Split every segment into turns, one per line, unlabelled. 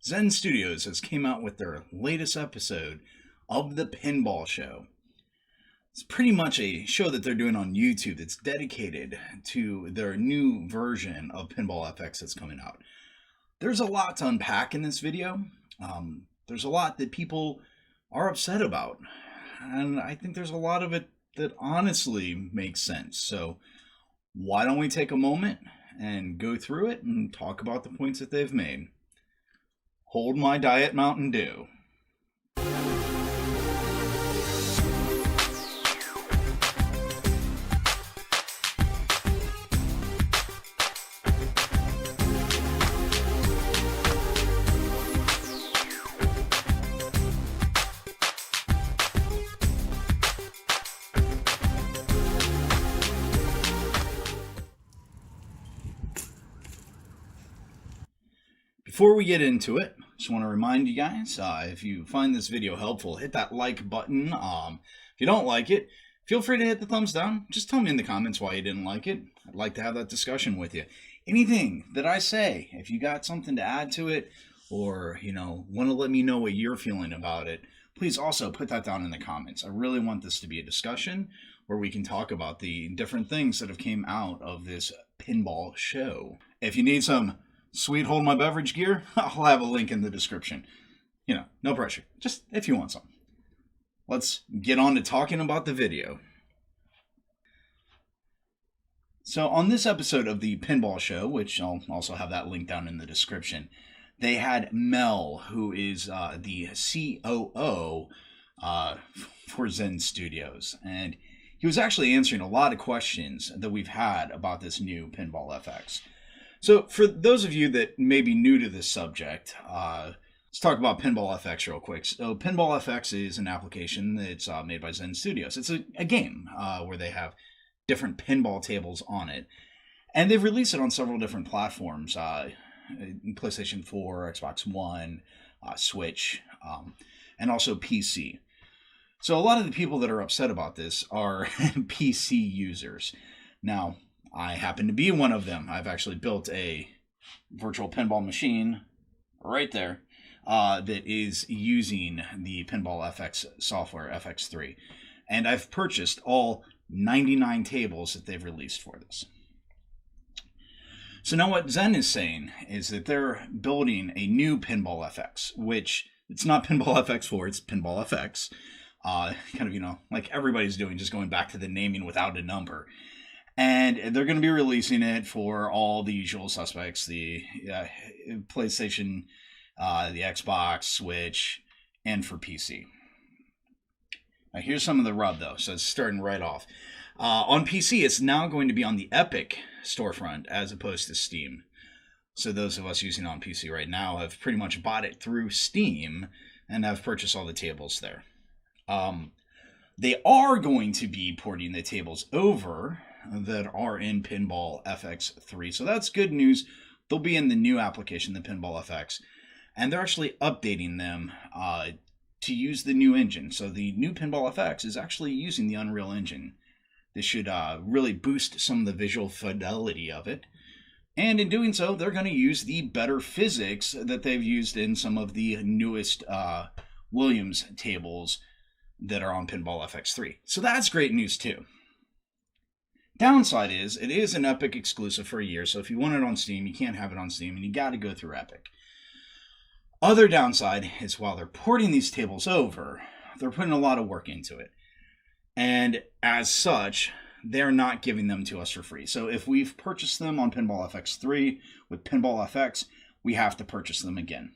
Zen Studios has came out with their latest episode of the Pinball Show. It's pretty much a show that they're doing on YouTube that's dedicated to their new version of Pinball FX that's coming out. There's a lot to unpack in this video. There's a lot that people are upset about, and I think there's a lot of it that honestly makes sense. So why don't we take a moment and go through it and talk about the points that they've made. Hold my Diet Mountain Dew. Before we get into it, just want to remind you guys, if you find this video helpful, hit that like button. If you don't like it, feel free to hit the thumbs down. Just tell me in the comments why you didn't like it. I'd like to have that discussion with you. Anything that I say, if you got something to add to it, or want to let me know what you're feeling about it, please also put that down in the comments. I really want this to be a discussion where we can talk about the different things that have came out of this pinball show. If you need some sweet hold my beverage gear, I'll have a link in the description. No pressure, just if you want some. Let's get on to talking about the video. So on this episode of the Pinball Show, which I'll also have that link down in the description, they had Mel, who is the COO for Zen Studios, and he was actually answering a lot of questions that we've had about this new Pinball FX. So for those of you that may be new to this subject, let's talk about Pinball FX real quick. So Pinball FX is an application that's made by Zen Studios. It's a game where they have different pinball tables on it. And they've released it on several different platforms, PlayStation 4, Xbox One, Switch, and also PC. So a lot of the people that are upset about this are PC users. Now, I happen to be one of them. I've actually built a virtual pinball machine right there that is using the Pinball FX software, FX3. And I've purchased all 99 tables that they've released for this. So now what Zen is saying is that they're building a new Pinball FX, which it's not Pinball FX4, it's Pinball FX. Like everybody's doing, just going back to the naming without a number. And they're going to be releasing it for all the usual suspects, the PlayStation, the Xbox, Switch, and for PC. Now, here's some of the rub, though, so it's starting right off. On PC, it's now going to be on the Epic storefront as opposed to Steam. So those of us using it on PC right now have pretty much bought it through Steam and have purchased all the tables there. They are going to be porting the tables over that are in Pinball FX3. So that's good news. They'll be in the new application, the Pinball FX. And they're actually updating them to use the new engine. So the new Pinball FX is actually using the Unreal Engine. This should really boost some of the visual fidelity of it. And in doing so, they're going to use the better physics that they've used in some of the newest Williams tables that are on Pinball FX3. So that's great news too. Downside is, it is an Epic exclusive for a year, so if you want it on Steam, you can't have it on Steam, and you got to go through Epic. Other downside is while they're porting these tables over, they're putting a lot of work into it. And as such, they're not giving them to us for free. So if we've purchased them on Pinball FX3 with Pinball FX, we have to purchase them again.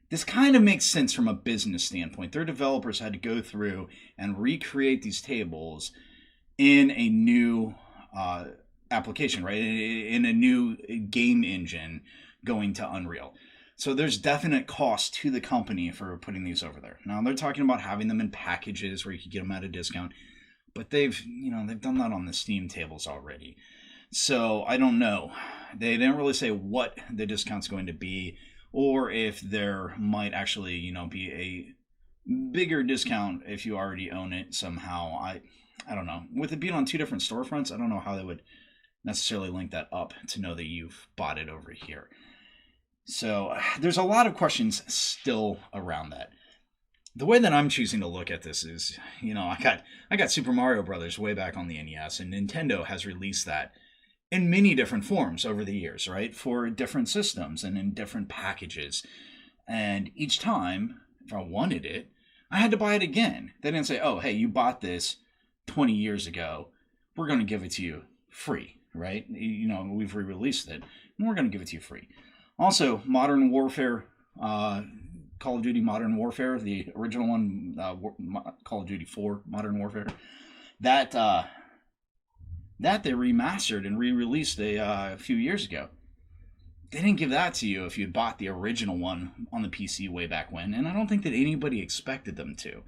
This kind of makes sense from a business standpoint. Their developers had to go through and recreate these tables in a new application, right? In a new game engine going to Unreal. So there's definite cost to the company for putting these over there. Now they're talking about having them in packages where you could get them at a discount, but they've done that on the Steam tables already. So I don't know. They didn't really say what the discount's going to be, or if there might actually, be a bigger discount if you already own it somehow. I don't know. With it being on two different storefronts, I don't know how they would necessarily link that up to know that you've bought it over here. So there's a lot of questions still around that. The way that I'm choosing to look at this is, I got Super Mario Brothers way back on the NES, and Nintendo has released that in many different forms over the years, right? For different systems and in different packages. And each time, if I wanted it, I had to buy it again. They didn't say, oh, hey, you bought this 20 years ago. We're going to give it to you free, right? We've re-released it, and we're going to give it to you free. Also, Modern Warfare, Call of Duty Modern Warfare, the original one, Call of Duty 4 Modern Warfare, that they remastered and re-released a few years ago. They didn't give that to you if you bought the original one on the PC way back when, and I don't think that anybody expected them to.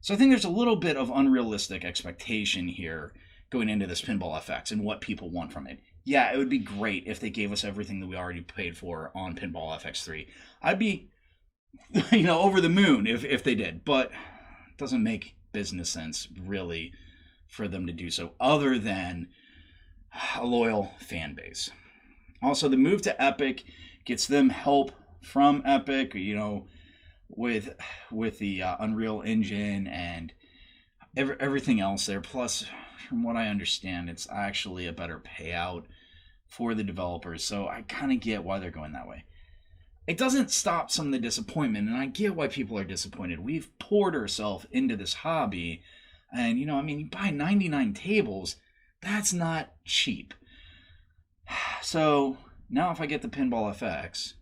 So I think there's a little bit of unrealistic expectation here going into this Pinball FX and what people want from it. Yeah, it would be great if they gave us everything that we already paid for on Pinball FX3. I'd be, over the moon if they did, but it doesn't make business sense, really, for them to do so, other than a loyal fan base. Also, the move to Epic gets them help from Epic, with the Unreal Engine and everything else there. Plus, from what I understand, it's actually a better payout for the developers. So I kind of get why they're going that way. It doesn't stop some of the disappointment, and I get why people are disappointed. We've poured ourselves into this hobby, and, you buy 99 tables, that's not cheap. So now if I get the Pinball FX,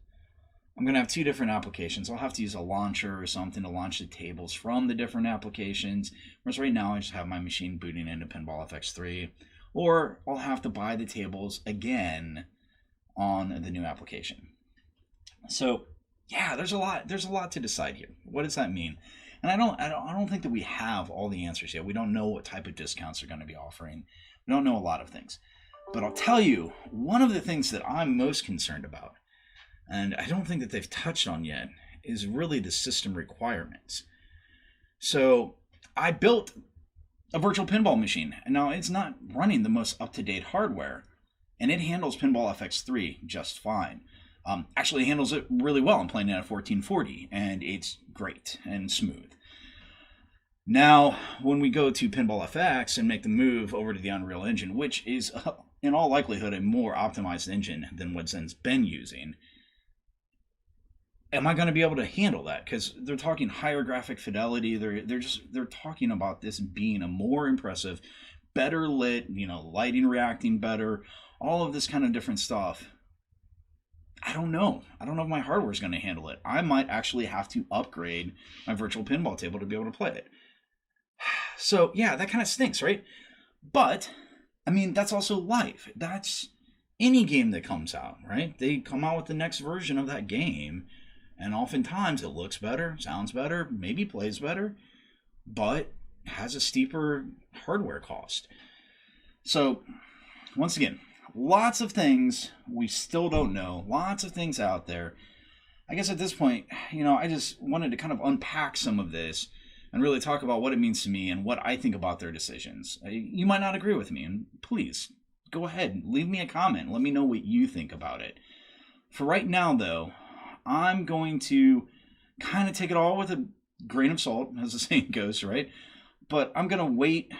I'm going to have two different applications. I'll have to use a launcher or something to launch the tables from the different applications. Whereas right now I just have my machine booting into Pinball FX3. Or I'll have to buy the tables again on the new application. So yeah, there's a lot to decide here. What does that mean? And I don't think that we have all the answers yet. We don't know what type of discounts they're going to be offering. We don't know a lot of things. But I'll tell you, one of the things that I'm most concerned about, and I don't think that they've touched on yet, is really the system requirements. So I built a virtual pinball machine, and now it's not running the most up-to-date hardware, and it handles Pinball FX3 just fine. Actually handles it really well. I'm playing it at 1440, and it's great and smooth. Now, when we go to Pinball FX and make the move over to the Unreal Engine, which is in all likelihood a more optimized engine than what Zen's been using, am I going to be able to handle that? Because they're talking higher graphic fidelity. They're talking about this being a more impressive, better lit, lighting reacting better, all of this kind of different stuff. I don't know if my hardware is going to handle it. I might actually have to upgrade my virtual pinball table to be able to play it. So yeah, that kind of stinks, right? But that's also life. That's any game that comes out, right? They come out with the next version of that game, and oftentimes it looks better, sounds better, maybe plays better, but has a steeper hardware cost. So once again, lots of things we still don't know, lots of things out there. I guess at this point, I just wanted to kind of unpack some of this and really talk about what it means to me and what I think about their decisions. You might not agree with me, and please go ahead, leave me a comment. Let me know what you think about it. For right now, though, I'm going to kind of take it all with a grain of salt, as the saying goes, right? But I'm going to wait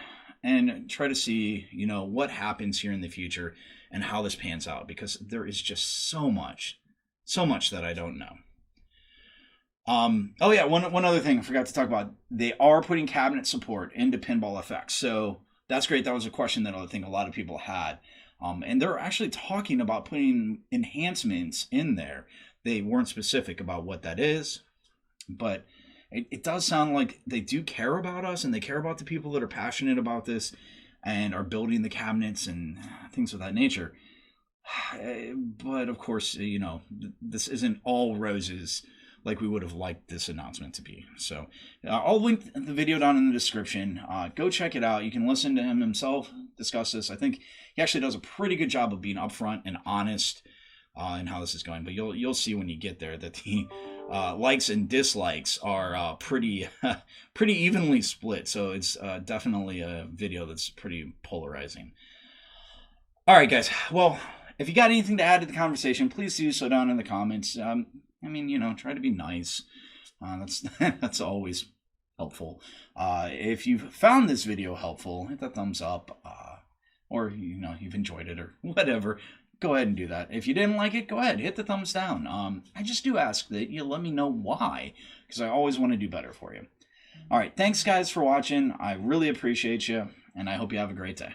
and try to see, what happens here in the future and how this pans out, because there is just so much that I don't know. Oh yeah, one other thing I forgot to talk about. They are putting cabinet support into Pinball FX, so that's great. That was a question that I think a lot of people had. And they're actually talking about putting enhancements in there. They weren't specific about what that is, but it does sound like they do care about us, and they care about the people that are passionate about this and are building the cabinets and things of that nature. But of course, this isn't all roses like we would have liked this announcement to be. So I'll link the video down in the description. Go check it out. You can listen to him himself discuss this. I think he actually does a pretty good job of being upfront and honest in how this is going. But you'll see when you get there that the likes and dislikes are pretty evenly split. So it's definitely a video that's pretty polarizing. All right, guys. Well, If you got anything to add to the conversation, please do so down in the comments. I mean, you know, try to be nice. That's always helpful. If you've found this video helpful, hit that thumbs up, or, you know, you've enjoyed it or whatever. Go ahead and do that. If you didn't like it, go ahead, hit the thumbs down. I just do ask that you let me know why, because I always want to do better for you. All right, thanks guys for watching. I really appreciate you, and I hope you have a great day.